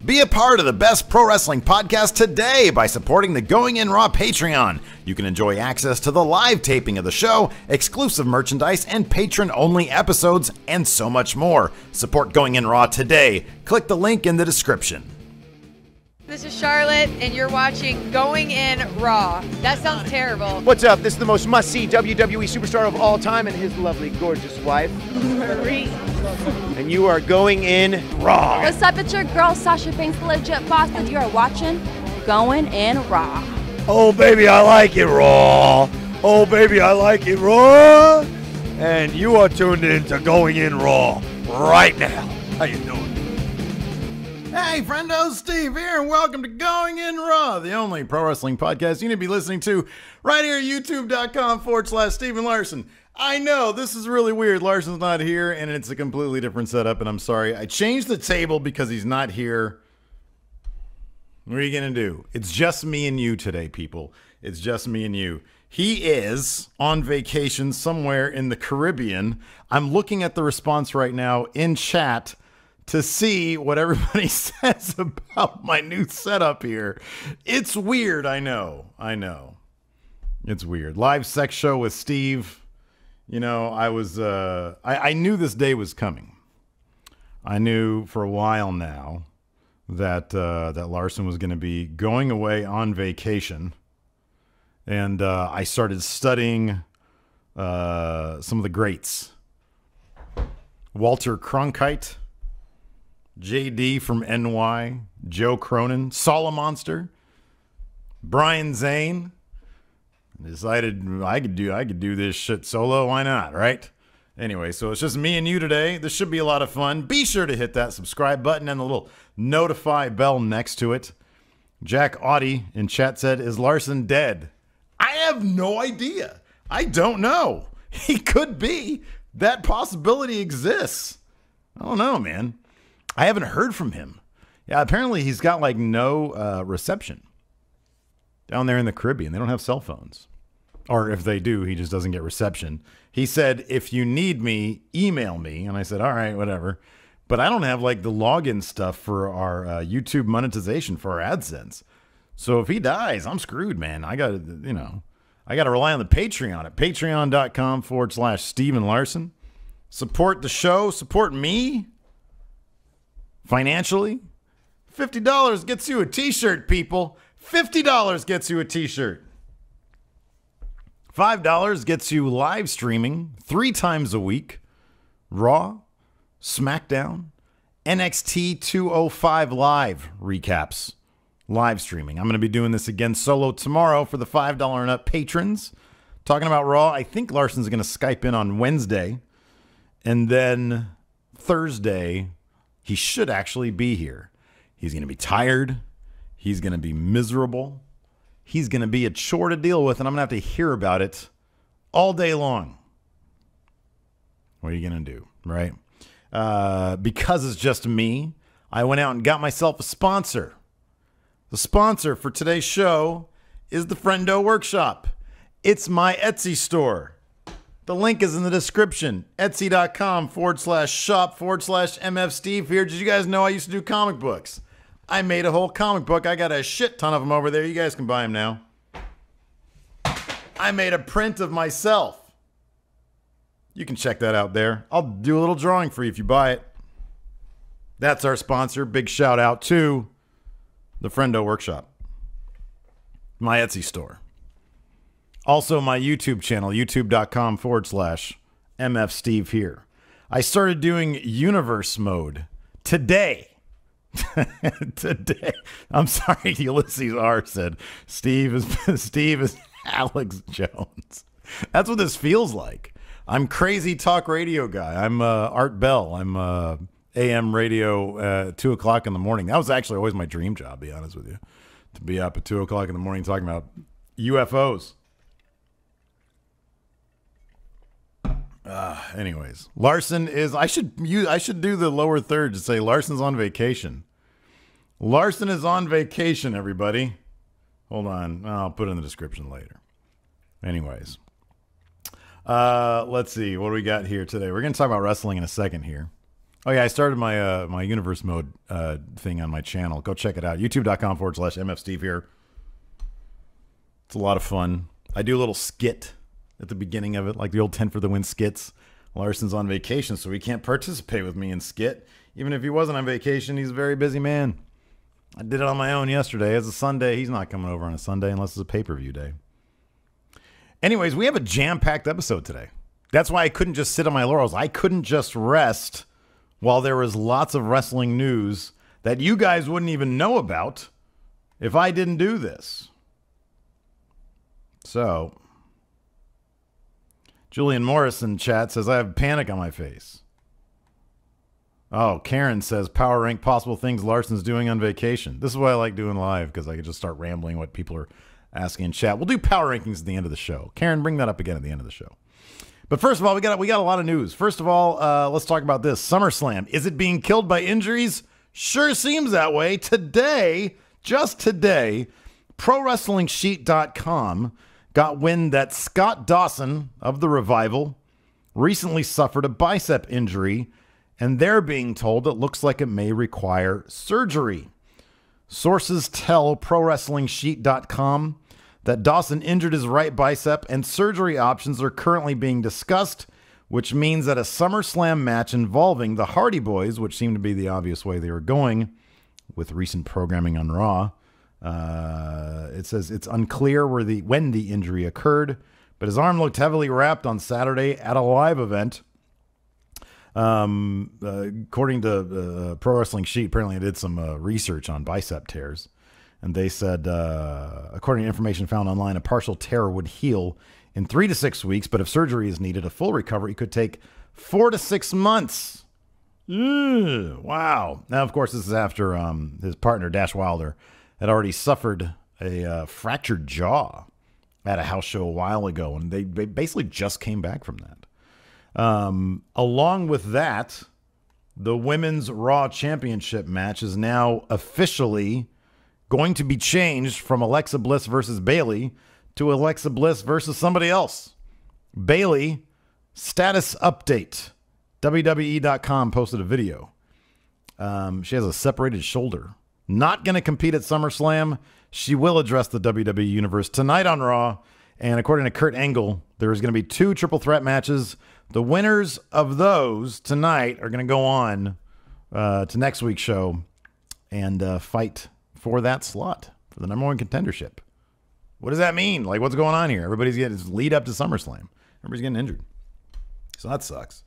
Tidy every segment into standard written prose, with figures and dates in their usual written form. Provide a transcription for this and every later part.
Be a part of the best pro wrestling podcast today by supporting the Going In Raw Patreon. You can enjoy access to the live taping of the show, exclusive merchandise, and patron-only episodes, and so much more. Support Going In Raw today. Click the link in the description. This is Charlotte, and you're watching Going In Raw. That sounds terrible. What's up? This is the most must-see WWE superstar of all time and his lovely, gorgeous wife, Marie. and you are going in Raw. What's up? It's your girl, Sasha Banks, the legit boss, and you are watching Going In Raw. Oh, baby, I like it Raw. Oh, baby, I like it Raw. And you are tuned in to Going In Raw right now. How you doing? Hey, friendo, Steve here, and welcome to Going In Raw, the only pro wrestling podcast you need to be listening to right here at youtube.com/Steven Larson. I know, this is really weird. Larson's not here, and it's a completely different setup, and I'm sorry. I changed the table because he's not here. What are you going to do? It's just me and you today, people. It's just me and you. He is on vacation somewhere in the Caribbean. I'm looking at the response right now in chat to see what everybody says about my new setup here. It's weird, I know. It's weird. Live sex show with Steve. You know, I knew this day was coming. I knew for a while now that Larson was going to be going away on vacation. And I started studying some of the greats. Walter Cronkite, JD from NY, Joe Cronin, Solomonster, Brian Zane. Decided I could do this shit solo. Why not, right? Anyway, so it's just me and you today. This should be a lot of fun. Be sure to hit that subscribe button and the little notify bell next to it. Jack Audie in chat said, "Is Larson dead?" I have no idea. I don't know. He could be. That possibility exists. I don't know, man. I haven't heard from him. Yeah, apparently he's got like no reception down there in the Caribbean. They don't have cell phones. Or if they do, he just doesn't get reception. He said, if you need me, email me. And I said, all right, whatever. But I don't have like the login stuff for our YouTube monetization for our AdSense. So if he dies, I'm screwed, man. I got to rely on the Patreon at patreon.com/Steven Larson. Support the show. Support me. Financially, $50 gets you a t-shirt, people. $50 gets you a t-shirt. $5 gets you live streaming 3 times a week. Raw, SmackDown, NXT 205 Live recaps. Live streaming. I'm going to be doing this again solo tomorrow for the $5 and up patrons. Talking about Raw, I think Larson's going to Skype in on Wednesday. And then Thursday, he should actually be here. He's going to be tired. He's going to be miserable. He's going to be a chore to deal with, and I'm going to have to hear about it all day long. What are you going to do, right? Because it's just me, I went out and got myself a sponsor. The sponsor for today's show is the Friendo Workshop. It's my Etsy store. The link is in the description. Etsy.com/shop/MFSteve here. Did you guys know I used to do comic books? I made a whole comic book. I got a shit ton of them over there. You guys can buy them now. I made a print of myself. You can check that out there. I'll do a little drawing for you if you buy it. That's our sponsor. Big shout out to the Friendo Workshop. My Etsy store. Also, my YouTube channel, youtube.com/MFSteve here. I started doing universe mode today. Today. I'm sorry, Ulysses R said, Steve is Alex Jones. That's what this feels like. I'm crazy talk radio guy. I'm Art Bell. I'm AM radio 2 o'clock in the morning. That was actually always my dream job, to be honest with you. To be up at 2 o'clock in the morning talking about UFOs. Anyways, Larson is, I should do the lower third to say Larson's on vacation. Larson is on vacation, everybody. Hold on. I'll put it in the description later. Anyways, let's see. What do we got here today? We're going to talk about wrestling in a second here. Oh, yeah, I started my my universe mode thing on my channel. Go check it out. YouTube.com/MFSteve here. It's a lot of fun. I do a little skit at the beginning of it, like the old 10 for the win skits. Larson's on vacation, so he can't participate with me in skit. Even if he wasn't on vacation, he's a very busy man. I did it on my own yesterday. It's a Sunday. He's not coming over on a Sunday unless it's a pay-per-view day. Anyways, we have a jam-packed episode today. That's why I couldn't just sit on my laurels. I couldn't just rest while there was lots of wrestling news that you guys wouldn't even know about if I didn't do this. So, Julian Morris in chat says, I have panic on my face. Oh, Karen says, power rank possible things Larson's doing on vacation. This is why I like doing live, because I can just start rambling what people are asking in chat. We'll do power rankings at the end of the show. Karen, bring that up again at the end of the show. But first of all, we got a lot of news. First of all, let's talk about this. SummerSlam. Is it being killed by injuries? Sure seems that way. Today, just today, ProWrestlingSheet.com got wind that Scott Dawson of the Revival recently suffered a bicep injury, and they're being told it looks like it may require surgery. Sources tell ProWrestlingSheet.com that Dawson injured his right bicep and surgery options are currently being discussed, which means that a SummerSlam match involving the Hardy Boys, which seemed to be the obvious way they were going with recent programming on Raw, it says it's unclear when the injury occurred, but his arm looked heavily wrapped on Saturday at a live event. According to Pro Wrestling Sheet, apparently I did some research on bicep tears. And they said, according to information found online, a partial tear would heal in 3 to 6 weeks, but if surgery is needed, a full recovery could take 4 to 6 months. Wow. Now, of course, this is after his partner, Dash Wilder, had already suffered a fractured jaw at a house show a while ago, and they basically just came back from that. Along with that, the Women's Raw Championship match is now officially going to be changed from Alexa Bliss versus Bayley to Alexa Bliss versus somebody else. Bayley, status update. WWE.com posted a video. She has a separated shoulder. Not going to compete at SummerSlam. She will address the WWE Universe tonight on Raw. And according to Kurt Angle, there is going to be 2 triple threat matches. The winners of those tonight are going to go on to next week's show and fight for that slot for the number 1 contendership. What does that mean? Like, what's going on here? Everybody's getting this lead up to SummerSlam. Everybody's getting injured. So that sucks.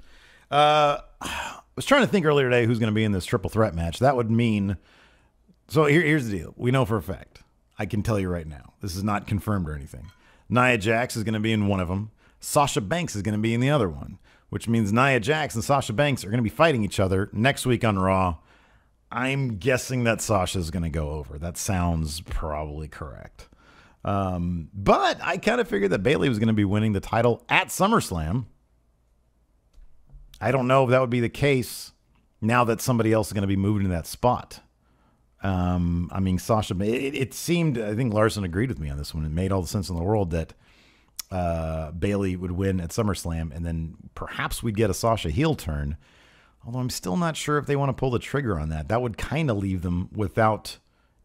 I was trying to think earlier today who's going to be in this triple threat match. That would mean... So here's the deal. We know for a fact. I can tell you right now. This is not confirmed or anything. Nia Jax is going to be in one of them. Sasha Banks is going to be in the other one, which means Nia Jax and Sasha Banks are going to be fighting each other next week on Raw. I'm guessing that Sasha's going to go over. That sounds probably correct. But I kind of figured that Bayley was going to be winning the title at SummerSlam. I don't know if that would be the case now that somebody else is going to be moving to that spot. I mean, Sasha, it seemed, I think Larson agreed with me on this one. It made all the sense in the world that Bayley would win at SummerSlam, and then perhaps we'd get a Sasha heel turn. Although I'm still not sure if they want to pull the trigger on that. That would kind of leave them without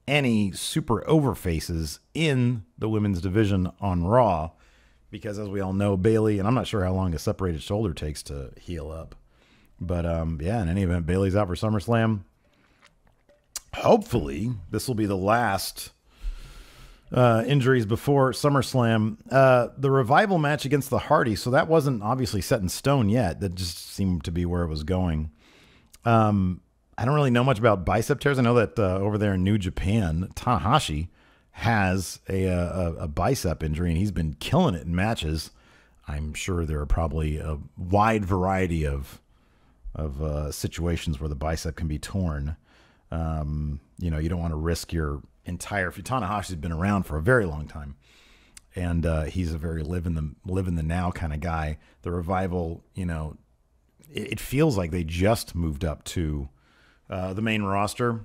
any super over faces in the women's division on Raw. Because as we all know, Bayley, and I'm not sure how long a separated shoulder takes to heal up. But yeah, in any event, Bayley's out for SummerSlam. Hopefully, this will be the last injuries before SummerSlam. The Revival match against the Hardys, so that wasn't obviously set in stone yet. That just seemed to be where it was going. I don't really know much about bicep tears. I know that over there in New Japan, Tanahashi has a bicep injury, and he's been killing it in matches. I'm sure there are probably a wide variety of situations where the bicep can be torn. You know, you don't want to risk your entire... Tanahashi's been around for a very long time, and he's a very live in the now kind of guy. The Revival, you know, it feels like they just moved up to the main roster,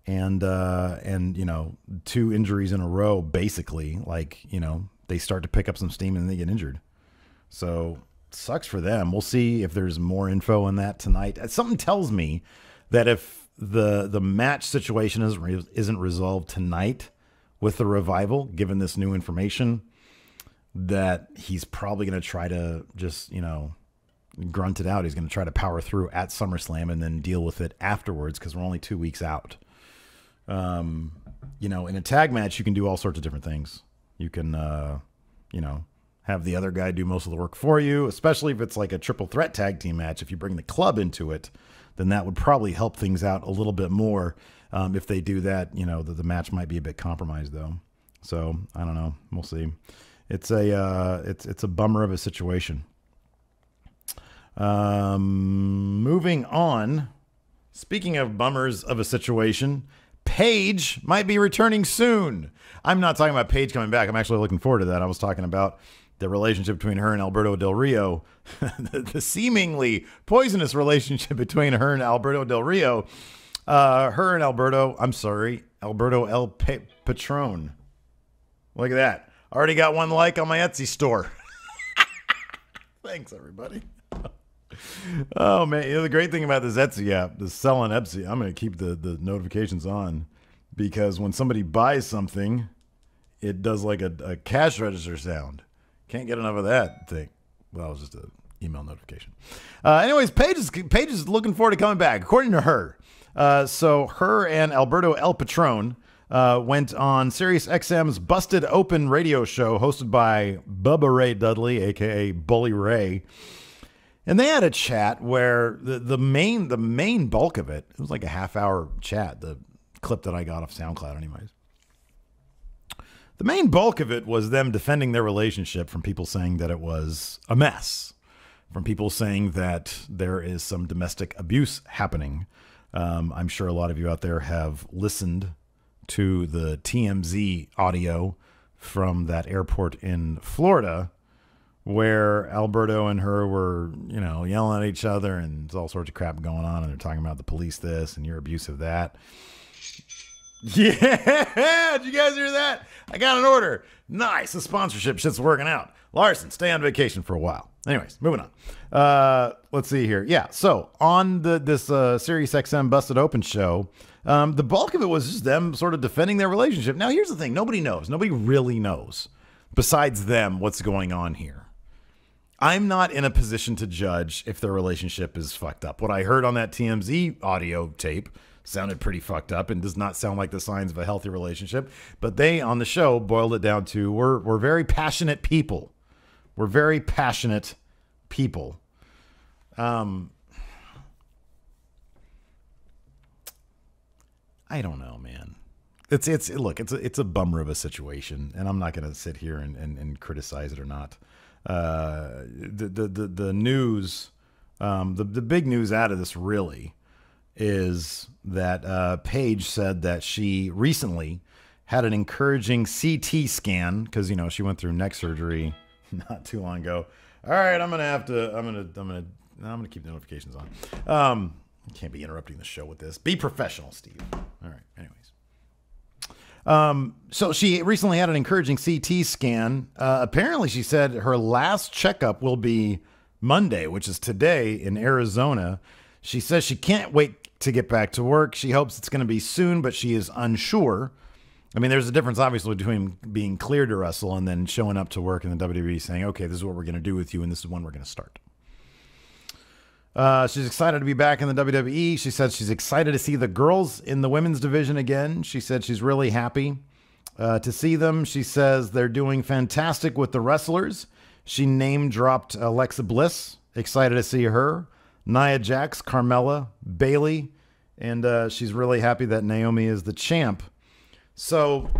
and you know, 2 injuries in a row, basically, like, you know, they start to pick up some steam and they get injured. So sucks for them. We'll see if there's more info on that tonight. Something tells me that if the match situation isn't resolved tonight with the Revival, given this new information, that he's probably going to try to just, grunt it out. He's going to try to power through at SummerSlam and then deal with it afterwards, because we're only 2 weeks out. In a tag match, you can do all sorts of different things. You can, have the other guy do most of the work for you, especially if it's like a triple threat tag team match. If you bring the club into it, then that would probably help things out a little bit more. If they do that, the match might be a bit compromised, though. So I don't know. We'll see. It's a bummer of a situation. Moving on. Speaking of bummers of a situation, Paige might be returning soon. I'm not talking about Paige coming back. I'm actually looking forward to that. I was talking about the relationship between her and Alberto Del Rio, the seemingly poisonous relationship between her and Alberto Del Rio. Alberto El Patron. Look at that. Already got one like on my Etsy store. Thanks, everybody. Oh, man. The great thing about this Etsy app, the selling Etsy, I'm going to keep the notifications on, because when somebody buys something, it does like a cash register sound. Can't get enough of that thing. Well, it was just an email notification. Anyways, Paige is looking forward to coming back, according to her. So her and Alberto El Patron went on SiriusXM's Busted Open radio show hosted by Bubba Ray Dudley, a.k.a. Bully Ray. And they had a chat where the main bulk of it was like a half-hour chat, the clip that I got off SoundCloud anyways. The main bulk of it was them defending their relationship from people saying that it was a mess, from people saying that there is some domestic abuse happening. I'm sure a lot of you out there have listened to the TMZ audio from that airport in Florida, where Alberto and her were, yelling at each other, and there's all sorts of crap going on, and they're talking about the police this and your abuse of that. Yeah, did you guys hear that? I got an order. Nice, the sponsorship shit's working out. Larson, stay on vacation for a while. Anyways, moving on. Let's see here. Yeah, so on this SiriusXM Busted Open show, the bulk of it was just them sort of defending their relationship. Now, here's the thing. Nobody knows. Nobody really knows, besides them, what's going on here. I'm not in a position to judge if their relationship is fucked up. What I heard on that TMZ audio tape sounded pretty fucked up and does not sound like the signs of a healthy relationship. But they, on the show, boiled it down to, we're very passionate people. We're very passionate people. I don't know, man. It's a bummer of a situation, and I'm not going to sit here and criticize it or not. The news, the big news out of this really is that Paige said that she recently had an encouraging CT scan because she went through neck surgery not too long ago. All right, I'm gonna keep the notifications on. Can't be interrupting the show with this. Be professional, Steve. All right. Anyways. So she recently had an encouraging CT scan. Apparently, she said her last checkup will be Monday, which is today in Arizona. She says she can't wait to get back to work. She hopes it's going to be soon, but she is unsure. I mean, there's a difference, obviously, between being cleared to wrestle and then showing up to work in the WWE saying, okay, this is what we're going to do with you, and this is when we're going to start. She's excited to be back in the WWE. She said she's excited to see the girls in the women's division again. She said she's really happy to see them. She says they're doing fantastic with the wrestlers. She name-dropped Alexa Bliss. Excited to see her. Nia Jax, Carmella, Bayley, and she's really happy that Naomi is the champ. So,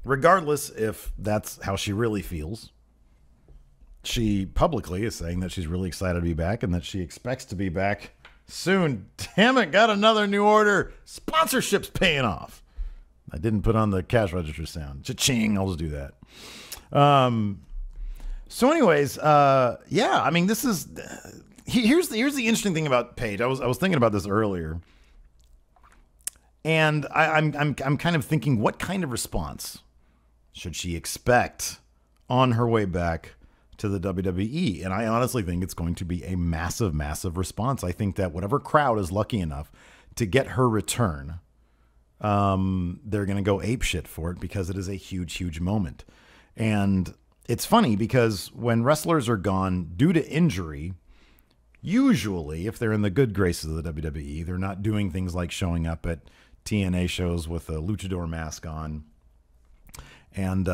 regardless if that's how she really feels, she publicly is saying that she's really excited to be back and that she expects to be back soon. Damn it, got another new order. Sponsorship's paying off. I didn't put on the cash register sound. Cha-ching, I'll just do that. So anyways, yeah, I mean, this is... Here's the interesting thing about Paige. I was thinking about this earlier, and I'm kind of thinking, what kind of response should she expect on her way back to the WWE. And I honestly think it's going to be a massive, massive response. I think that whatever crowd is lucky enough to get her return, they're going to go apeshit for it because it is a huge, huge moment. And it's funny because when wrestlers are gone due to injury, usually if they're in the good graces of the WWE, they're not doing things like showing up at TNA shows with a luchador mask on and,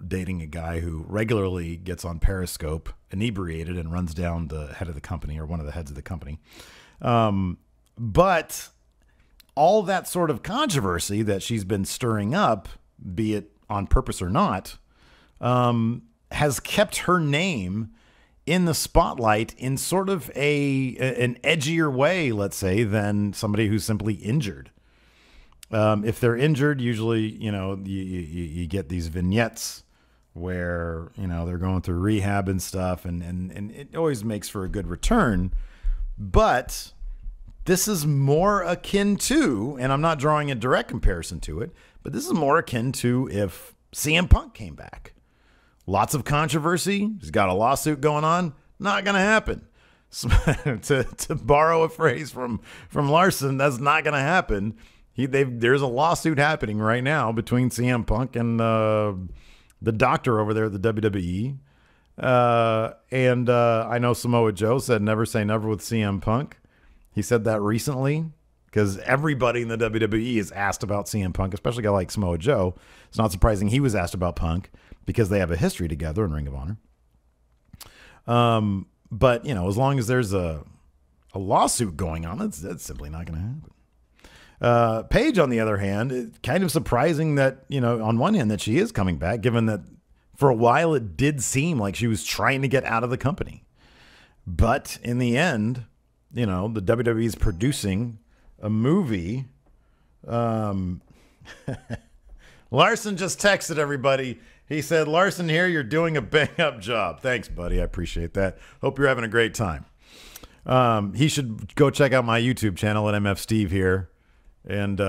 dating a guy who regularly gets on Periscope inebriated and runs down the head of the company or one of the heads of the company. But all that sort of controversy that she's been stirring up, be it on purpose or not, has kept her name in the spotlight in sort of an edgier way, let's say, than somebody who's simply injured. If they're injured, usually, you get these vignettes where, they're going through rehab and stuff, and it always makes for a good return. But this is more akin to, and I'm not drawing a direct comparison to it, but this is more akin to if CM Punk came back. Lots of controversy. He's got a lawsuit going on. Not going to happen. To borrow a phrase from Larson, that's not going to happen. There's a lawsuit happening right now between CM Punk and the doctor over there at the WWE. And I know Samoa Joe said never say never with CM Punk. He said that recently because everybody in the WWE is asked about CM Punk, especially a guy like Samoa Joe. It's not surprising he was asked about Punk because they have a history together in Ring of Honor. But, as long as there's a lawsuit going on, that's simply not going to happen. Paige, on the other hand, it's kind of surprising that, on one hand that she is coming back, given that for a while it did seem like she was trying to get out of the company. But in the end, the WWE is producing a movie. Larson just texted everybody. He said, Larson here, you're doing a bang-up job. Thanks, buddy. I appreciate that. Hope you're having a great time. He should go check out my YouTube channel at MF Steve here and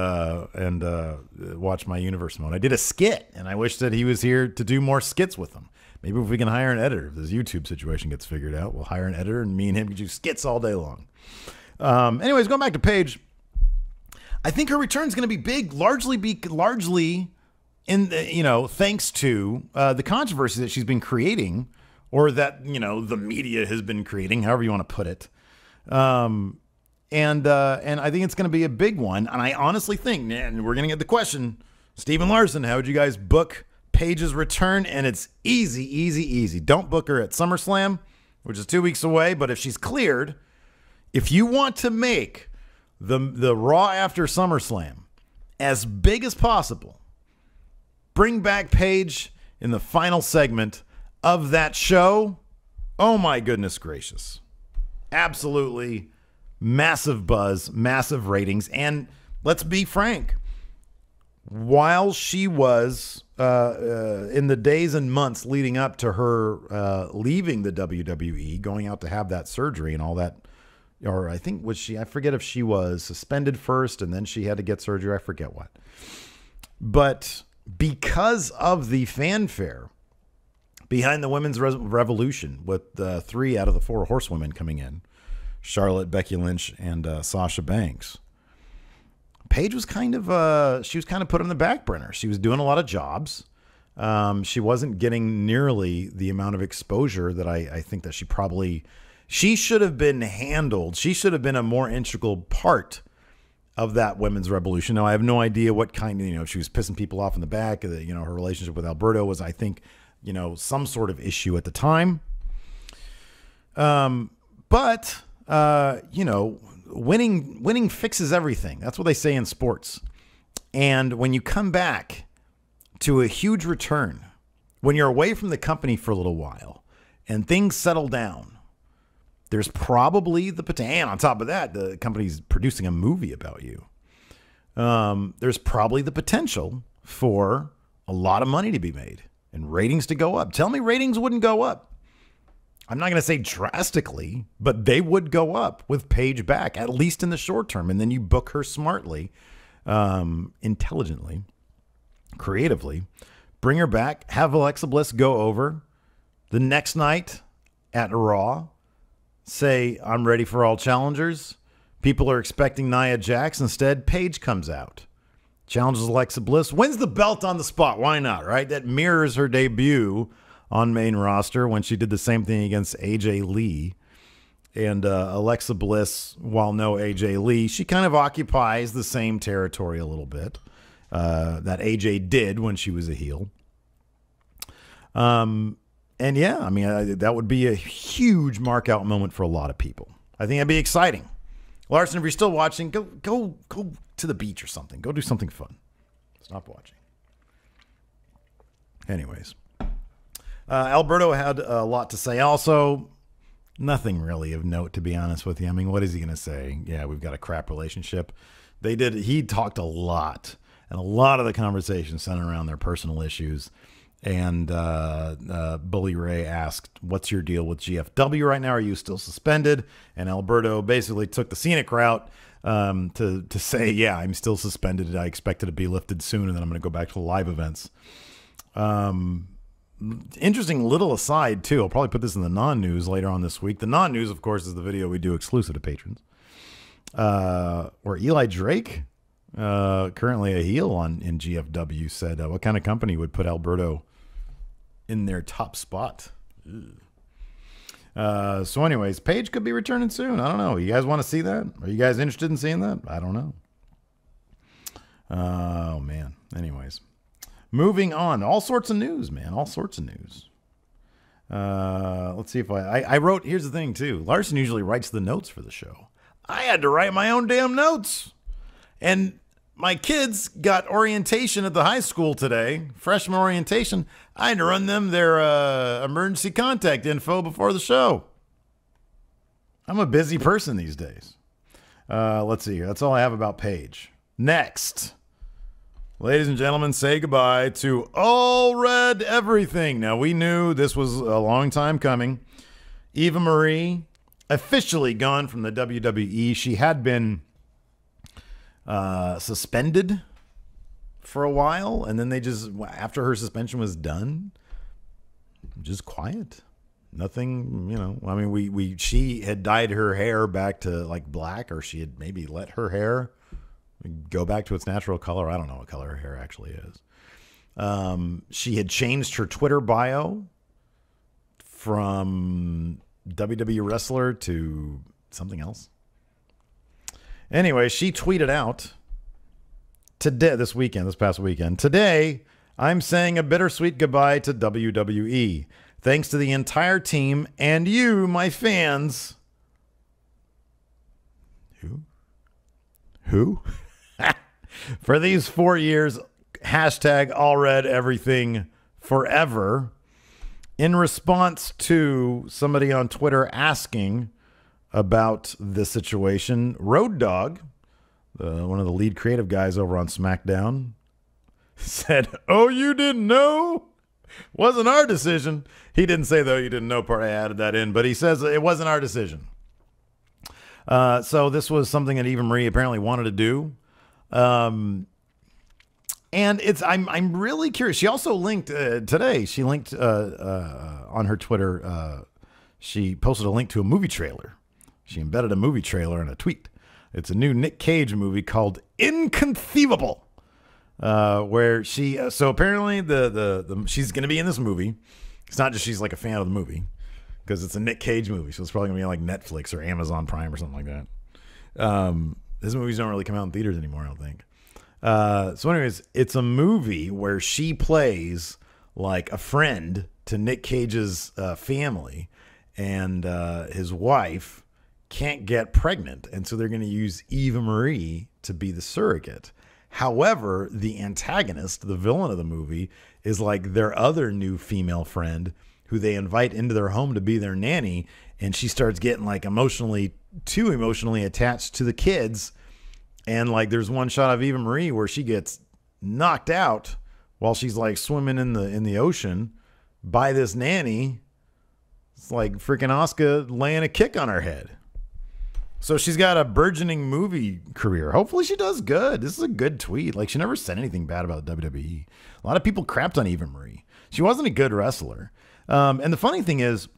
watch my universe mode. I did a skit, and I wish that he was here to do more skits with them. Maybe if we can hire an editor, if this YouTube situation gets figured out, we'll hire an editor, and me and him can do skits all day long. Anyways, going back to Paige, I think her return is going to be big, largely in the, thanks to the controversy that she's been creating, or that the media has been creating, however you want to put it. And I think it's going to be a big one. And I honestly think, and we're going to get the question, Stephen Larson, how would you guys book Paige's return? And it's easy, easy, easy. Don't book her at SummerSlam, which is 2 weeks away. But if she's cleared, if you want to make the Raw after SummerSlam as big as possible, bring back Paige in the final segment of that show. Oh my goodness gracious. Absolutely massive buzz, massive ratings. And let's be frank, while she was in the days and months leading up to her leaving the WWE, going out to have that surgery and all that, or I think I forget if she was suspended first and then she had to get surgery. I forget what. But because of the fanfare behind the women's revolution, with 3 out of the 4 horsewomen coming in, Charlotte, Becky Lynch, and Sasha Banks, Paige was kind of put on the back burner. She was doing a lot of jobs. She wasn't getting nearly the amount of exposure that I think that she should have been handled. She should have been a more integral part of that women's revolution. Now, I have no idea what kind of, she was pissing people off in the back. Her relationship with Alberto was, I think, some sort of issue at the time. But winning fixes everything. That's what they say in sports. And when you come back to a huge return, when you're away from the company for a little while and things settle down, there's probably the potential, and on top of that, the company's producing a movie about you. There's probably the potential for a lot of money to be made and ratings to go up. Tell me ratings wouldn't go up. I'm not going to say drastically, but they would go up with Paige back, at least in the short term. And then you book her smartly, intelligently, creatively, bring her back, have Alexa Bliss go over, The next night at Raw, say, I'm ready for all challengers. People are expecting Nia Jax. Instead, Paige comes out. Challenges Alexa Bliss. Wins the belt on the spot. Why not, right? That mirrors her debut on main roster when she did the same thing against AJ Lee. And Alexa Bliss, while no AJ Lee, she kind of occupies the same territory a little bit that AJ did when she was a heel. And yeah, I mean, that would be a huge mark out moment for a lot of people. I think that'd be exciting. Larson, if you're still watching, go to the beach or something. Go do something fun. Stop watching. Anyways, Alberto had a lot to say. Also, nothing really of note, to be honest with you. I mean, what is he going to say? Yeah, we've got a crap relationship. He talked a lot, and a lot of the conversation centered around their personal issues. And Bully Ray asked, what's your deal with GFW right now? Are you still suspended? And Alberto basically took the scenic route to say, yeah, I'm still suspended. I expect it to be lifted soon, and then I'm going to go back to the live events. Interesting little aside, too. I'll probably put this in the non-news later on this week. The non-news, of course, is the video we do exclusive to patrons. Where Eli Drake, currently a heel in GFW, said, what kind of company would put Alberto in their top spot? So anyways, Paige could be returning soon. I don't know. You guys want to see that? Are you guys interested in seeing that? I don't know. Oh, man. Anyways. Moving on. All sorts of news, man. All sorts of news. Let's see if I wrote, here's the thing, too. Larson usually writes the notes for the show. I had to write my own damn notes. And my kids got orientation at the high school today, freshman orientation. I had to run them their emergency contact info before the show. I'm a busy person these days. Let's see here. That's all I have about Paige. Next. Ladies and gentlemen, say goodbye to All Red Everything. Now, we knew this was a long time coming. Eva Marie, officially gone from the WWE. She had been suspended for a while, and then they just, after her suspension was done, just quiet. Nothing, I mean, she had dyed her hair back to like black, or she had maybe let her hair go back to its natural color. I don't know what color her hair actually is. She had changed her Twitter bio from WWE wrestler to something else. Anyway, she tweeted out today, this past weekend, today, I'm saying a bittersweet goodbye to WWE. Thanks to the entire team and you, my fans. Who? For these 4 years, hashtag all red everything forever. In response to somebody on Twitter asking about the situation, Road Dogg, one of the lead creative guys over on SmackDown, said, "Oh, you didn't know? Wasn't our decision." He didn't say, though, you didn't know part. I added that in, but he says it wasn't our decision. So this was something that Eva Marie apparently wanted to do. And I'm really curious. She also linked today. She linked on her Twitter. She posted a link to a movie trailer. She embedded a movie trailer in a tweet. It's a new Nick Cage movie called Inconceivable, where she. So apparently she's going to be in this movie. It's not just she's like a fan of the movie, because it's a Nick Cage movie, so it's probably going to be like Netflix or Amazon Prime or something like that. These movies don't really come out in theaters anymore, I don't think. So anyways, it's a movie where she plays like a friend to Nick Cage's family, and his wife can't get pregnant, and so they're going to use Eva Marie to be the surrogate. However, the antagonist, the villain of the movie, is like their other new female friend who they invite into their home to be their nanny, and she starts getting like too emotionally attached to the kids. And like there's one shot of Eva Marie where she gets knocked out while she's like swimming in the ocean by this nanny. It's like freaking Asuka laying a kick on her head. So she's got a burgeoning movie career. Hopefully she does good. This is a good tweet. Like, she never said anything bad about WWE. A lot of people crapped on Eva Marie. She wasn't a good wrestler. And the funny thing is,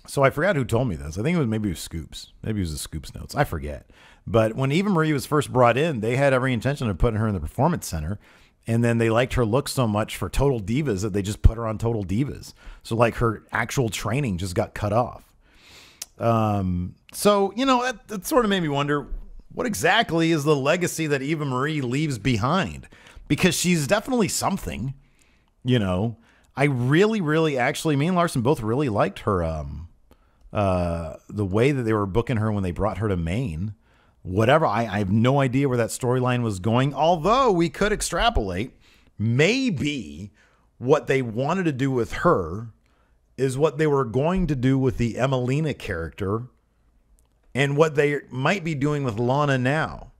so I forgot who told me this. I think maybe it was Scoops. Maybe it was the Scoops notes. I forget. But when Eva Marie was first brought in, they had every intention of putting her in the Performance Center. And then they liked her look so much for Total Divas that they just put her on Total Divas. So like her actual training just got cut off. So, you know, that sort of made me wonder, what exactly is the legacy that Eva Marie leaves behind? Because she's definitely something, you know. I really, actually, me and Larson both really liked her, the way that they were booking her when they brought her to Maine. Whatever, I have no idea where that storyline was going, although we could extrapolate. Maybe what they wanted to do with her is what they were going to do with the Emelina character and what they might be doing with Lana now.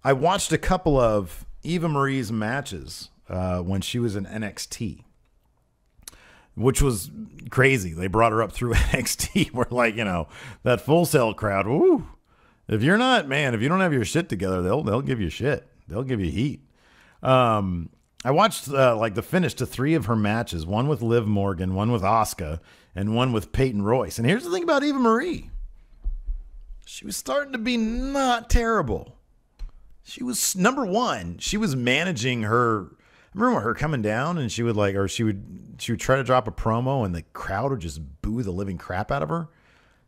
I watched a couple of Eva Marie's matches when she was in NXT, which was crazy. They brought her up through NXT where, like, you know, that Full Sail crowd, woo. If you're not, man, if you don't have your shit together, they'll give you shit. They'll give you heat. I watched like the finish to 3 of her matches, one with Liv Morgan, one with Asuka, and one with Peyton Royce. And here's the thing about Eva Marie. She was starting to be not terrible. She was, number one, she was managing her. I remember her coming down and she would like, or she would try to drop a promo and the crowd would just boo the living crap out of her.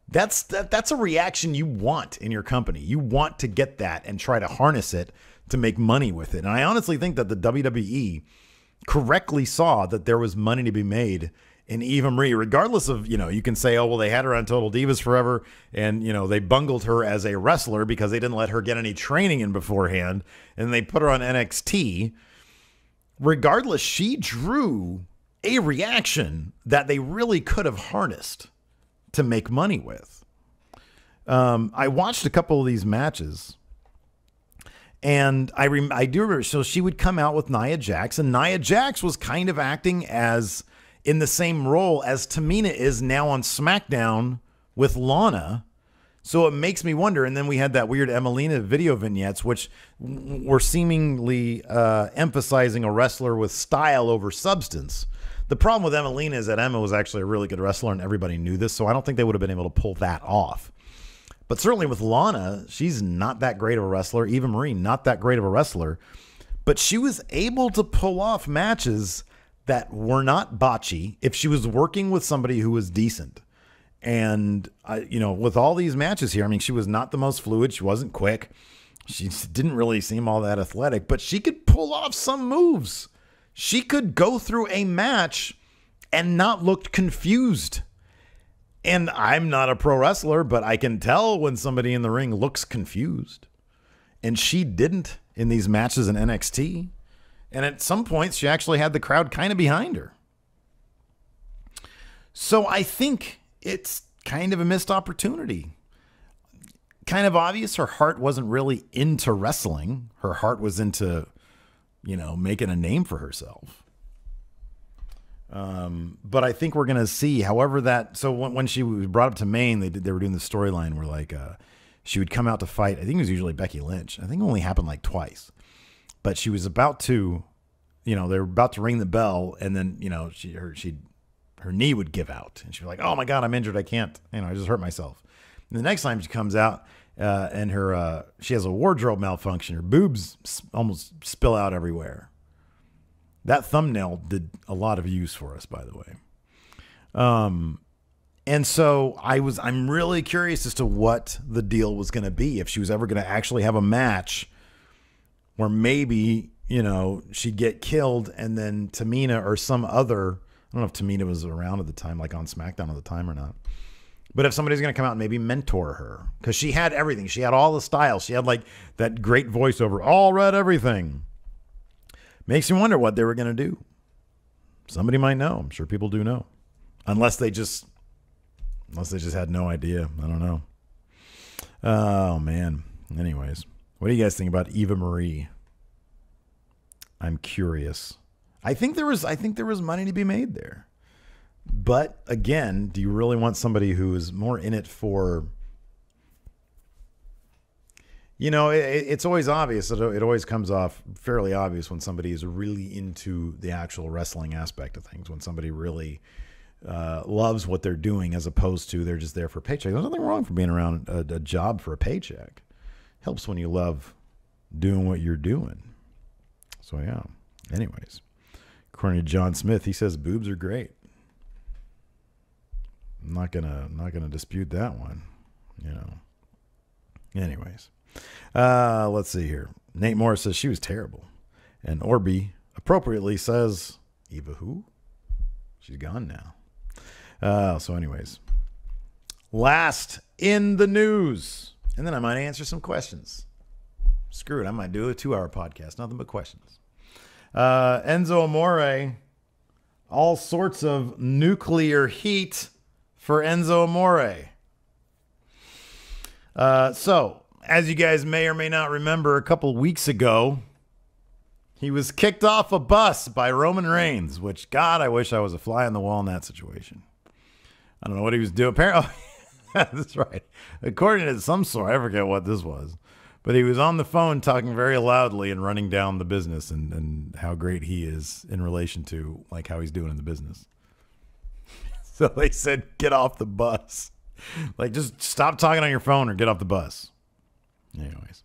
That's a reaction you want in your company. You want to get that and try to harness it to make money with it. And I honestly think that the WWE correctly saw that there was money to be made in Eva Marie, regardless of, you know, you can say, oh, well, they had her on Total Divas forever and, you know, they bungled her as a wrestler because they didn't let her get any training in beforehand and they put her on NXT. Regardless, she drew a reaction that they really could have harnessed to make money with. I watched a couple of these matches and I do remember, so she would come out with Nia Jax, and Nia Jax was kind of acting as in the same role as Tamina is now on SmackDown with Lana. So it makes me wonder. And then we had that weird Emelina video vignettes, which were seemingly emphasizing a wrestler with style over substance. The problem with Emelina is that Emma was actually a really good wrestler and everybody knew this. So I don't think they would have been able to pull that off. But certainly with Lana, she's not that great of a wrestler. Eva Marie, not that great of a wrestler. But she was able to pull off matches that were not botchy if she was working with somebody who was decent. And, you know, with all these matches here, I mean, she was not the most fluid. She wasn't quick. She didn't really seem all that athletic, but she could pull off some moves. She could go through a match and not look confused. And I'm not a pro wrestler, but I can tell when somebody in the ring looks confused. And she didn't in these matches in NXT. And at some points, she actually had the crowd kind of behind her. So I think it's kind of a missed opportunity. Kind of obvious her heart wasn't really into wrestling. Her heart was into, you know, making a name for herself. But I think we're going to see, however, that, so when she was brought up to Maine, they were doing the storyline where like, she would come out to fight. I think it was usually Becky Lynch. I think it only happened like twice, but she was about to, you know, they were about to ring the bell and then, you know, her knee would give out and she'd be like, oh my God, I'm injured. I can't, you know, I just hurt myself. And the next time she comes out, and she has a wardrobe malfunction. Her boobs almost spill out everywhere. That thumbnail did a lot of use for us, by the way. And so I'm really curious as to what the deal was going to be. If she was ever going to actually have a match where maybe, you know, she'd get killed and then Tamina or some other, I don't know if Tamina was around at the time, like on SmackDown at the time or not. But if somebody's going to come out and maybe mentor her, because she had everything. She had all the style. She had like that great voiceover, all read everything. Makes you wonder what they were going to do. Somebody might know. I'm sure people do know. Unless they just had no idea. I don't know. Oh, man. Anyways, what do you guys think about Eva Marie? I'm curious. I think there was money to be made there. But again, do you really want somebody who is more in it for, you know, it's always obvious. It always comes off fairly obvious when somebody is really into the actual wrestling aspect of things, when somebody really loves what they're doing as opposed to they're just there for a paycheck. There's nothing wrong for being around a job for a paycheck. Helps when you love doing what you're doing. So yeah. Anyways, according to John Smith, he says boobs are great. I'm not gonna dispute that one. Anyways, let's see here. Nate Morris says she was terrible, and Orby appropriately says Eva who? She's gone now. So anyways, last in the news, and then I might answer some questions. Screw it, I might do a 2-hour podcast, nothing but questions. Enzo Amore, all sorts of nuclear heat for Enzo Amore. So, as you guys may or may not remember, a couple weeks ago, he was kicked off a bus by Roman Reigns, which, God, I wish I was a fly on the wall in that situation. I don't know what he was doing. Apparently, that's right. According to some source, I forget what this was, but he was on the phone talking very loudly and running down the business and how great he is in relation to like how he's doing in the business. So they said, get off the bus. Like, just stop talking on your phone or get off the bus. Anyways.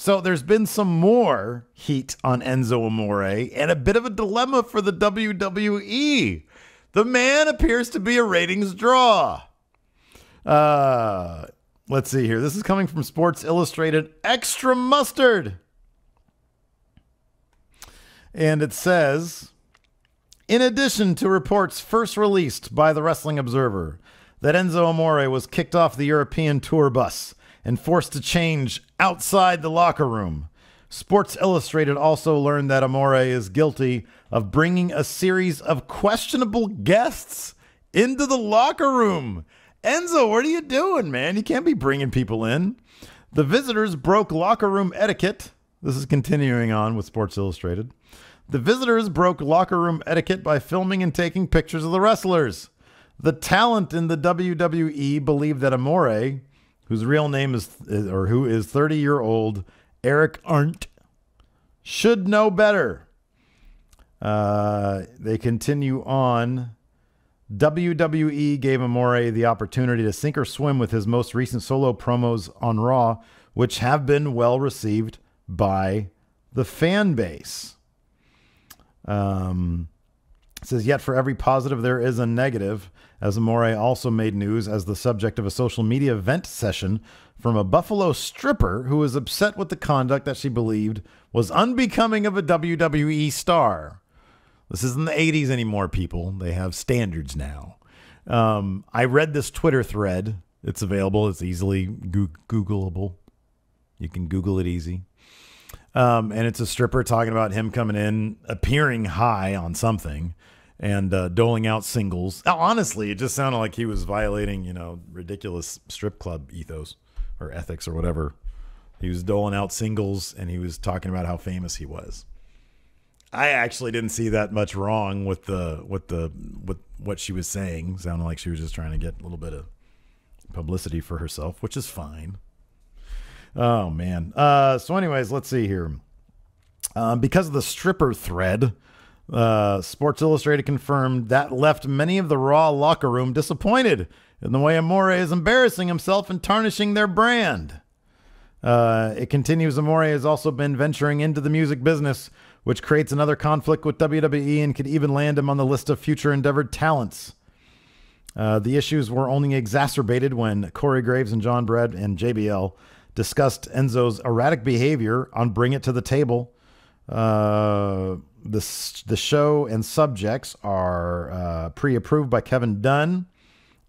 So there's been some more heat on Enzo Amore and a bit of a dilemma for the WWE. The man appears to be a ratings draw. Let's see here. This is coming from Sports Illustrated Extra Mustard. And it says, in addition to reports first released by the Wrestling Observer that Enzo Amore was kicked off the European tour bus and forced to change outside the locker room, Sports Illustrated also learned that Amore is guilty of bringing a series of questionable guests into the locker room. Enzo, what are you doing, man? You can't be bringing people in. The visitors broke locker room etiquette. This is continuing on with Sports Illustrated. The visitors broke locker room etiquette by filming and taking pictures of the wrestlers. The talent in the WWE believed that Amore, whose real name is 30-year-old Eric Arndt, should know better. They continue on. WWE gave Amore the opportunity to sink or swim with his most recent solo promos on Raw, which have been well received by the fan base. It says, yet for every positive, there is a negative, as Amore also made news as the subject of a social media vent session from a Buffalo stripper who was upset with the conduct that she believed was unbecoming of a WWE star. This isn't the 80s anymore, people. They have standards now. I read this Twitter thread. It's available. It's easily Googleable. You can Google it easy. And it's a stripper talking about him coming in, appearing high on something, and doling out singles. Honestly, it just sounded like he was violating, ridiculous strip club ethos or ethics or whatever. He was doling out singles, and he was talking about how famous he was. I actually didn't see that much wrong with what she was saying. Sounded like she was just trying to get a little bit of publicity for herself, which is fine. Oh, man. So anyways, let's see here. Because of the stripper thread, Sports Illustrated confirmed that left many of the Raw locker room disappointed in the way Amore is embarrassing himself and tarnishing their brand. It continues, Amore has also been venturing into the music business, which creates another conflict with WWE and could even land him on the list of future endeavored talents. The issues were only exacerbated when Corey Graves and John Brett and JBL discussed Enzo's erratic behavior on Bring It to the Table. The show and subjects are pre-approved by Kevin Dunn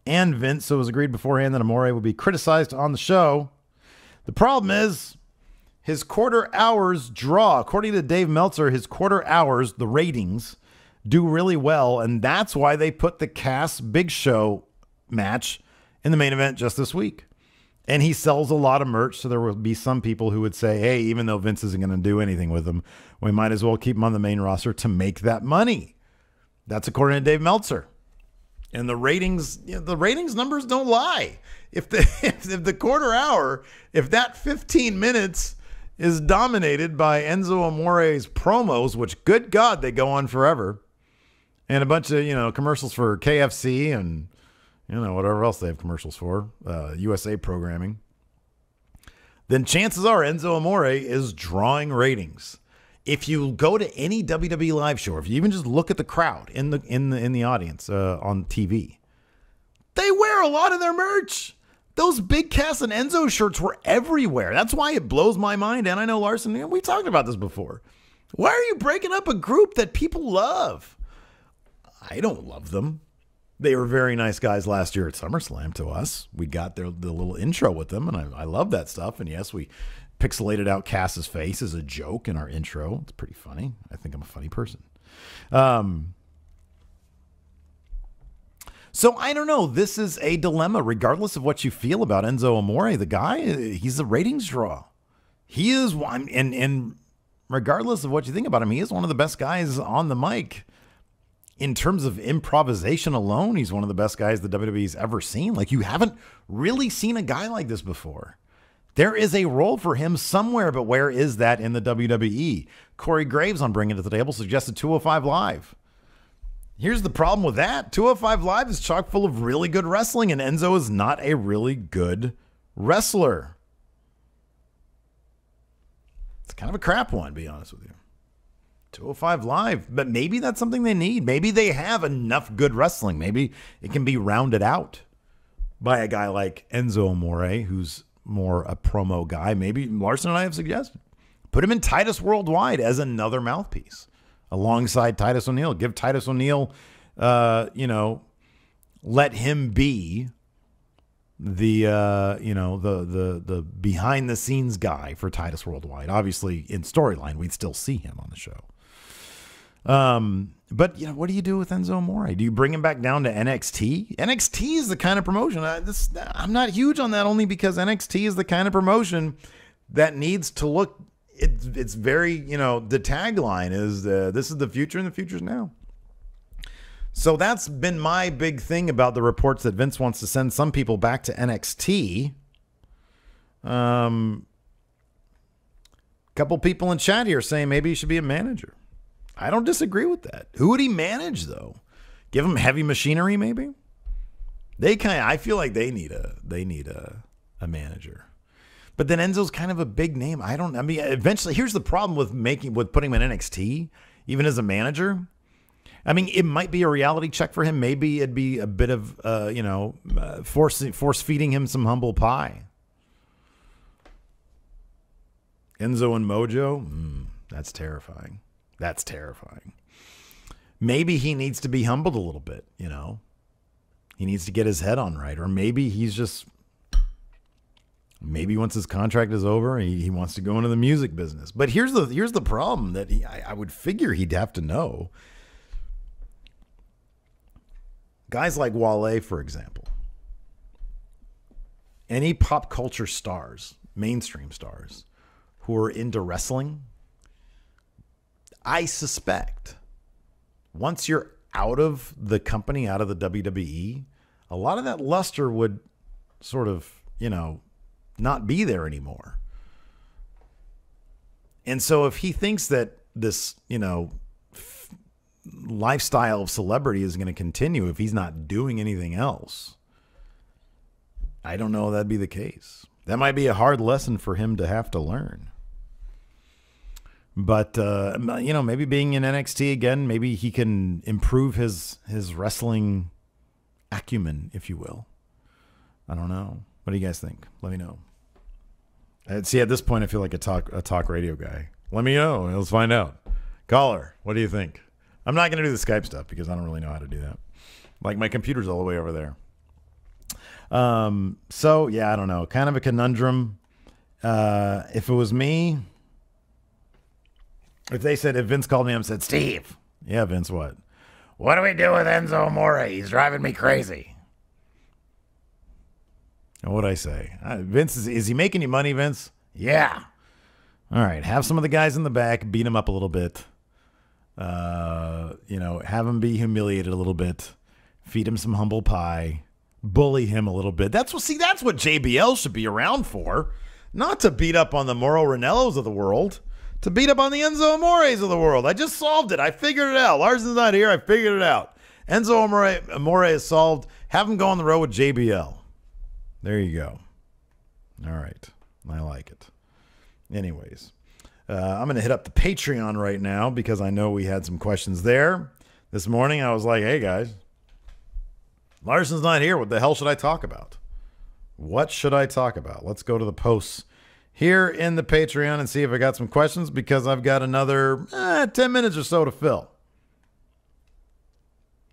and Vince, so it was agreed beforehand that Amore would be criticized on the show. The problem is his quarter hours draw. According to Dave Meltzer, his quarter hours, the ratings, do really well, and that's why they put the Cass Big Show match in the main event just this week. And he sells a lot of merch, so there will be some people who would say, hey, even though Vince isn't going to do anything with him, we might as well keep him on the main roster to make that money. That's according to Dave Meltzer. And the ratings numbers don't lie. If the quarter hour, if that 15 minutes is dominated by Enzo Amore's promos, which, good God, they go on forever, and a bunch of, commercials for KFC and, whatever else they have commercials for, USA programming, then chances are Enzo Amore is drawing ratings. If you go to any WWE live show, if you even just look at the crowd in the audience on TV, they wear a lot of their merch. Those Big Cass and Enzo shirts were everywhere. That's why it blows my mind. And I know, Larson, we talked about this before. Why are you breaking up a group that people love? I don't love them. They were very nice guys last year at SummerSlam to us. We got the little intro with them, and I love that stuff. And yes, we pixelated out Cass's face as a joke in our intro. It's pretty funny. I think I'm a funny person. So I don't know. This is a dilemma, regardless of what you feel about Enzo Amore. The guy, he's a ratings draw. He is one, and regardless of what you think about him, he is one of the best guys on the mic. In terms of improvisation alone, he's one of the best guys the WWE's ever seen. Like, you haven't really seen a guy like this before. There is a role for him somewhere, but where is that in the WWE? Corey Graves on Bringing It to the Table suggested 205 Live. Here's the problem with that. 205 Live is chock full of really good wrestling, and Enzo is not a really good wrestler. It's kind of a crap one, to be honest with you. 205 Live, but maybe that's something they need. Maybe they have enough good wrestling. Maybe it can be rounded out by a guy like Enzo Amore, who's more a promo guy. Maybe Larson and I have suggested. Put him in Titus Worldwide as another mouthpiece alongside Titus O'Neil. Give Titus O'Neil, let him be the behind the scenes guy for Titus Worldwide. Obviously, in storyline, we'd still see him on the show. But what do you do with Enzo Amore? Do you bring him back down to NXT? NXT is the kind of promotion. I'm not huge on that, only because NXT is the kind of promotion that needs to look. It's very, the tagline is this is the future and the future's now. So that's been my big thing about the reports that Vince wants to send some people back to NXT. Couple people in chat here saying maybe he should be a manager. I don't disagree with that. Who would he manage though? Give him Heavy Machinery maybe? I feel like they need a manager. But then Enzo's kind of a big name. Eventually, here's the problem with putting him in NXT, even as a manager. It might be a reality check for him. Maybe it'd be a bit of, force feeding him some humble pie. Enzo and Mojo, that's terrifying. That's terrifying. Maybe he needs to be humbled a little bit, He needs to get his head on right. Or maybe maybe once his contract is over, he wants to go into the music business. But here's the problem that I would figure he'd have to know. Guys like Wale, for example. Any pop culture stars, mainstream stars, who are into wrestling, I suspect once you're out of the company, out of the WWE, a lot of that luster would sort of, not be there anymore. And so if he thinks that this, lifestyle of celebrity is going to continue if he's not doing anything else, I don't know if that'd be the case. That might be a hard lesson for him to have to learn. But, maybe being in NXT again, maybe he can improve his wrestling acumen, if you will. I don't know. What do you guys think? Let me know. See, at this point, I feel like a talk radio guy. Let me know. Let's find out. Caller, what do you think? I'm not going to do the Skype stuff because I don't really know how to do that. Like, my computer's all the way over there. So, yeah, I don't know. Kind of a conundrum. If it was me, if Vince called me up and said, Steve. Yeah, Vince, what? What do we do with Enzo Amore? He's driving me crazy. And what'd I say? Vince, is he making you money, Vince? Yeah. All right. Have some of the guys in the back beat him up a little bit. Have him be humiliated a little bit. Feed him some humble pie. Bully him a little bit. That's what JBL should be around for. Not to beat up on the Mauro Ranellos of the world. to beat up on the Enzo Amores of the world. I just solved it. I figured it out. Larson's not here. I figured it out. Enzo Amore is solved. Have him go on the road with JBL. There you go. All right. I like it. Anyways, I'm going to hit up the Patreon right now because I know we had some questions there. This morning I was like, hey guys, Larson's not here. What the hell should I talk about? What should I talk about? Let's go to the posts here in the Patreon and see if I got some questions because I've got another 10 minutes or so to fill.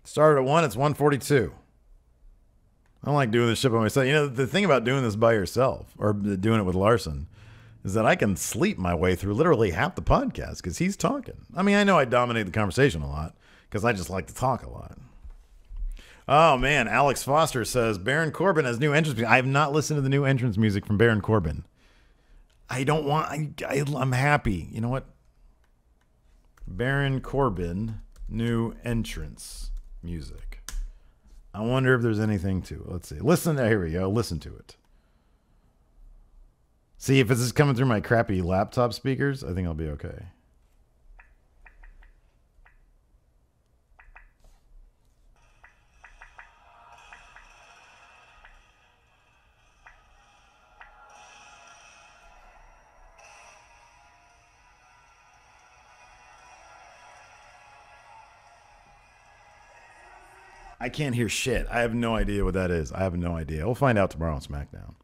Started at 1, it's 1:42. I don't like doing this shit by myself. You know, the thing about doing this by yourself or doing it with Larson is that I can sleep my way through literally half the podcast because he's talking. I mean, I know I dominate the conversation a lot because I just like to talk a lot. Oh, man. Alex Foster says, Baron Corbin has new entrance music. I have not listened to the new entrance music from Baron Corbin. I don't want... I'm happy. You know what? Baron Corbin, new entrance music. I wonder if there's anything to it. Let's see. Listen. Here we go. Listen to it. See, if this is coming through my crappy laptop speakers, I think I'll be okay. I can't hear shit. I have no idea what that is. I have no idea. We'll find out tomorrow on SmackDown.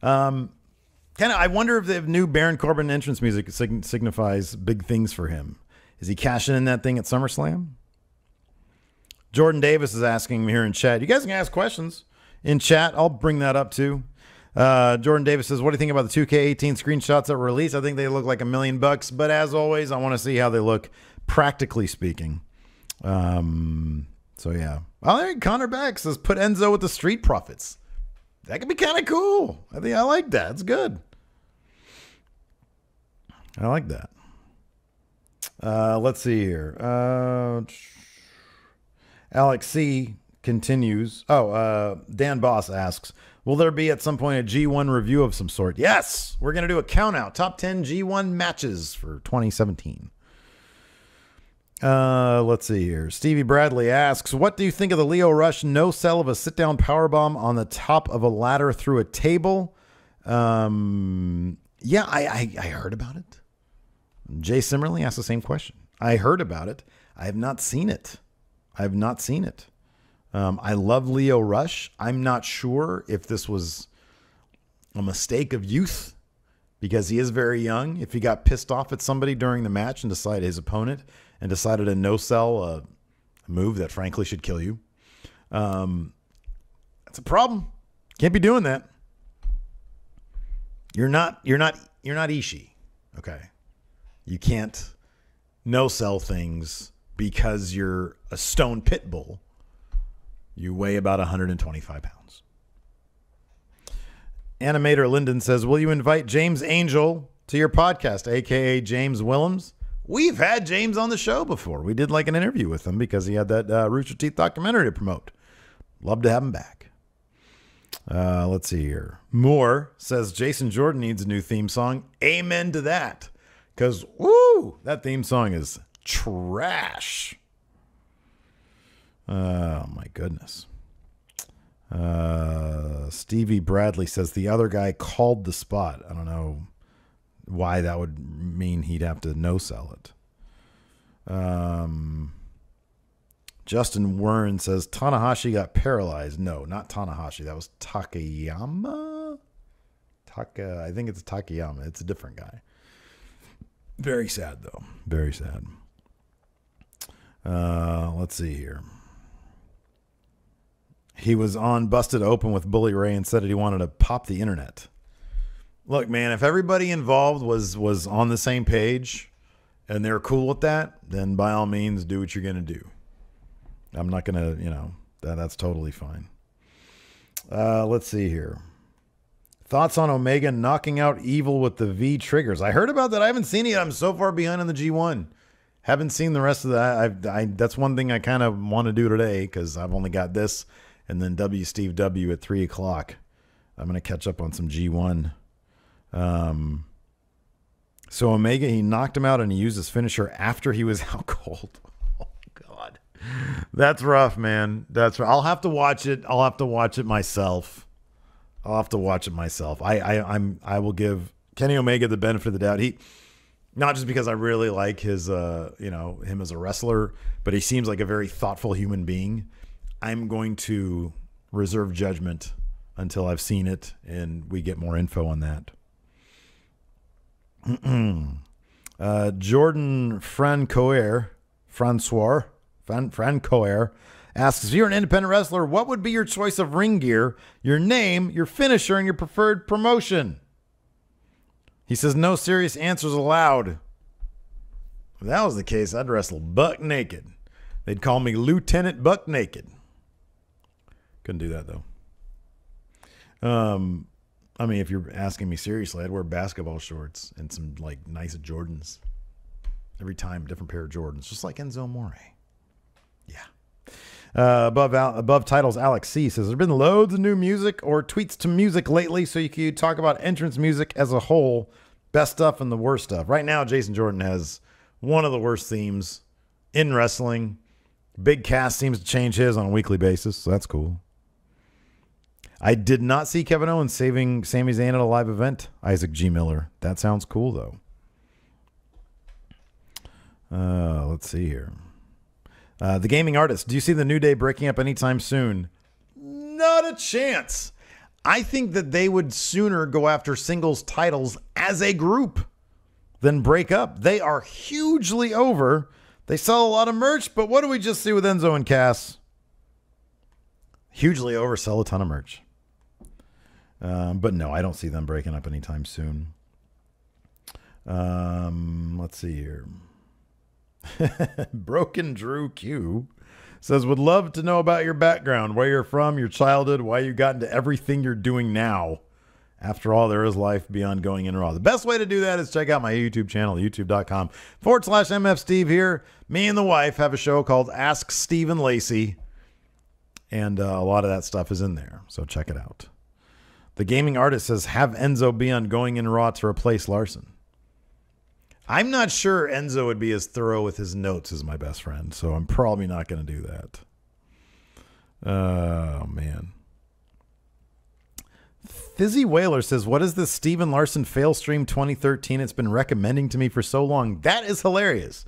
I wonder if the new Baron Corbin entrance music signifies big things for him. Is he cashing in that thing at SummerSlam? Jordan Davis is asking me here in chat. You guys can ask questions in chat. I'll bring that up too. Jordan Davis says, what do you think about the 2K18 screenshots that were released? I think they look like $1 million, but as always, I want to see how they look practically speaking. So yeah. Oh, there Connor Beck says put Enzo with the Street Profits. That could be kind of cool. I think I like that. It's good. I like that. Let's see here. Alex C continues. Dan Boss asks, will there be at some point a G1 review of some sort? Yes, we're going to do a count out. Top 10 G1 matches for 2017. Let's see here. Stevie Bradley asks, what do you think of the Lio Rush no sell of a sit-down powerbomb on the top of a ladder through a table? Yeah, I heard about it. Jay Simmerly asked the same question. I heard about it. I have not seen it. I love Lio Rush. I'm not sure if this was a mistake of youth because he is very young. If he got pissed off at somebody during the match and decided his opponent and decided to no-sell a move that frankly should kill you. That's a problem. Can't be doing that. You're not Ishii. Okay. You can't no-sell things because you're a stone pit bull. You weigh about 125 pounds. Animator Lyndon says, will you invite James Angel to your podcast, a.k.a. James Willems? We've had James on the show before. We did like an interview with him because he had that Rooster Teeth documentary to promote. Love to have him back. Let's see here. Moore says Jason Jordan needs a new theme song. Amen to that. Because, woo, that theme song is trash. Oh, my goodness. Stevie Bradley says the other guy called the spot. I don't know why that would mean he'd have to no-sell it. Justin Wern says Tanahashi got paralyzed. No, not Tanahashi. That was Takayama. I think it's Takayama. It's a different guy. Very sad, though. Very sad. Let's see here. He was on Busted Open with Bully Ray and said that he wanted to pop the internet. Look, man, if everybody involved was on the same page and they're cool with that, then by all means, do what you're going to do. I'm not going to, that's totally fine. Let's see here. Thoughts on Omega knocking out Evil with the V triggers. I heard about that. I haven't seen it yet. I'm so far behind on the G1. Haven't seen the rest of that. That's one thing I kind of want to do today because I've only got this and then Steve W at 3 o'clock. I'm going to catch up on some G1. So Omega, he knocked him out and he used his finisher after he was out cold. Oh God, that's rough, man. That's I'll have to watch it. I'll have to watch it myself. I will give Kenny Omega the benefit of the doubt. He, not just because I really like his, him as a wrestler, but he seems like a very thoughtful human being. I'm going to reserve judgment until I've seen it and we get more info on that. Jordan Francoeur asks, if you're an independent wrestler, what would be your choice of ring gear, your name, your finisher, and your preferred promotion? He says, no serious answers allowed. If that was the case, I'd wrestle buck naked. They'd call me Lieutenant Buck Naked. Couldn't do that, though. I mean, if you're asking me seriously, I'd wear basketball shorts and some, like, nice Jordans. Every time, different pair of Jordans. Just like Enzo Amore. Yeah. Above titles, Alex C. says, there's been loads of new music or tweets to music lately, so you could talk about entrance music as a whole, best stuff and the worst stuff. Right now, Jason Jordan has one of the worst themes in wrestling. Big Cass seems to change his on a weekly basis, so that's cool. I did not see Kevin Owens saving Sami Zayn at a live event. Isaac G. Miller. That sounds cool, though. Let's see here. The Gaming Artist. Do you see the New Day breaking up anytime soon? Not a chance. I think that they would sooner go after singles titles as a group than break up. They are hugely over. They sell a lot of merch, but what do we just see with Enzo and Cass? Hugely over, sell a ton of merch. But no, I don't see them breaking up anytime soon. Let's see here. Broken Drew Q says, would love to know about your background, where you're from, your childhood, why you got into everything you're doing now. After all, there is life beyond going in Raw. The best way to do that is check out my YouTube channel, youtube.com/MFSteve here. Me and the wife have a show called Ask Steve and Lacey. And a lot of that stuff is in there. So check it out. The Gaming Artist says, have Enzo be on Going in Raw to replace Larson. I'm not sure Enzo would be as thorough with his notes as my best friend, so I'm probably not going to do that. Oh, man. Fizzy Whaler says, what is this Steven Larson fail stream 2013? It's been recommending to me for so long. That is hilarious.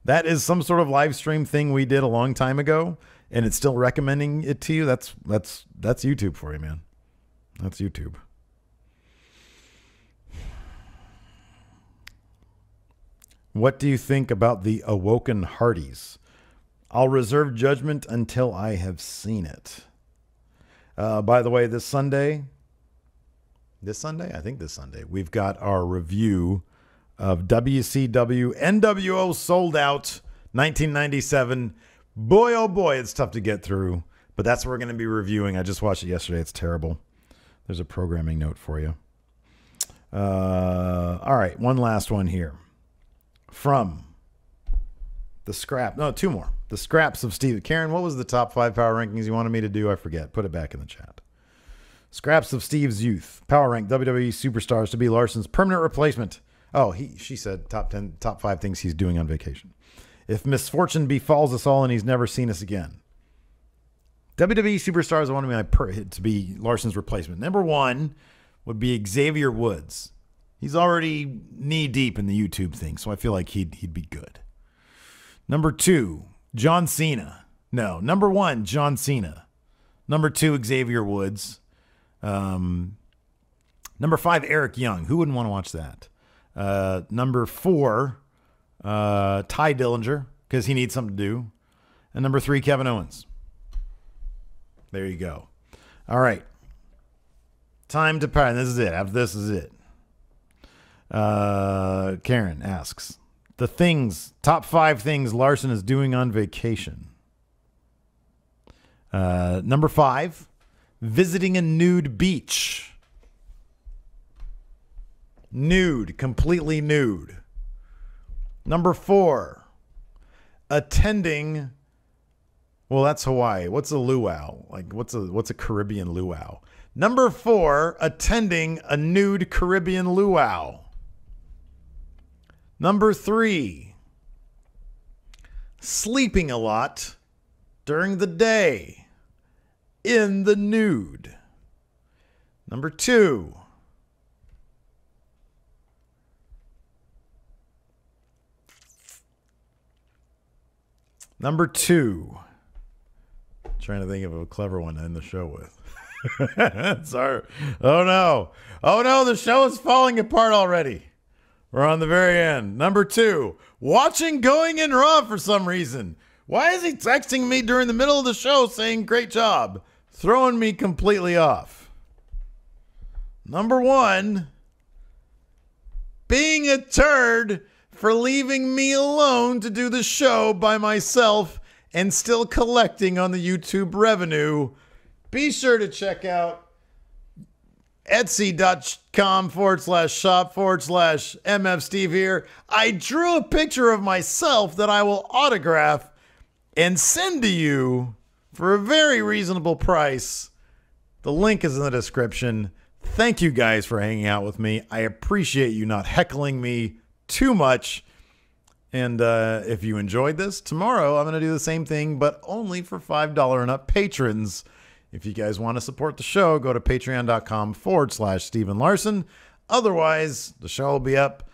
That is some sort of live stream thing we did a long time ago, and it's still recommending it to you. That's YouTube for you, man. That's YouTube. What do you think about the Awoken Hardys? I'll reserve judgment until I have seen it. By the way, this Sunday, we've got our review of WCW NWO Sold Out 1997. Boy, oh boy, it's tough to get through, but that's what we're going to be reviewing. I just watched it yesterday. It's terrible. There's a programming note for you. All right, one last one here. From the scrap. No, two more. The scraps of Steve. Karen, what was the top 5 power rankings you wanted me to do? I forget. Put it back in the chat. Scraps of Steve's youth. Power rank WWE superstars to be Larson's permanent replacement. Oh, she said top 5 things he's doing on vacation. If misfortune befalls us all and he's never seen us again. WWE superstars I want to be Larson's replacement. Number 1 would be Xavier Woods. He's already knee deep in the YouTube thing, so I feel like he'd be good. Number 2, John Cena. No, number 1, John Cena. Number 2, Xavier Woods. Number 5, Eric Young. Who wouldn't want to watch that? Number 4, Ty Dillinger, because he needs something to do. And number 3, Kevin Owens. There you go. All right. Time to power. This is it. After this is it. Karen asks, top 5 things Larson is doing on vacation. Number 5, visiting a nude beach. Nude, completely nude. Number 4, attending. Well, that's Hawaii. What's a luau? Like, what's a Caribbean luau? Number 4, attending a nude Caribbean luau. Number 3, sleeping a lot during the day in the nude. Number 2, trying to think of a clever one to end the show with. Sorry. Oh no, the show is falling apart already. We're on the very end. Number 2, watching Going in Raw for some reason. Why is he texting me during the middle of the show saying great job? Throwing me completely off. Number 1, being a turd for leaving me alone to do the show by myself and still collecting on the YouTube revenue. Be sure to check out etsy.com/shop/MF here. I drew a picture of myself that I will autograph and send to you for a very reasonable price. The link is in the description. Thank you guys for hanging out with me. I appreciate you not heckling me too much. And if you enjoyed this, tomorrow I'm going to do the same thing, but only for $5 and up patrons. If you guys want to support the show, go to patreon.com/Stephen Larson. Otherwise, the show will be up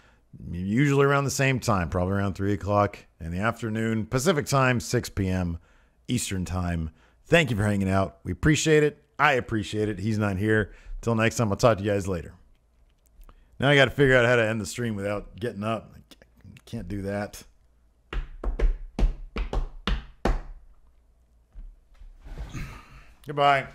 usually around the same time, probably around 3 o'clock in the afternoon, Pacific time, 6 p.m. Eastern time. Thank you for hanging out. We appreciate it. I appreciate it. He's not here. Till next time, I'll talk to you guys later. Now I got to figure out how to end the stream without getting up. I can't do that. Goodbye.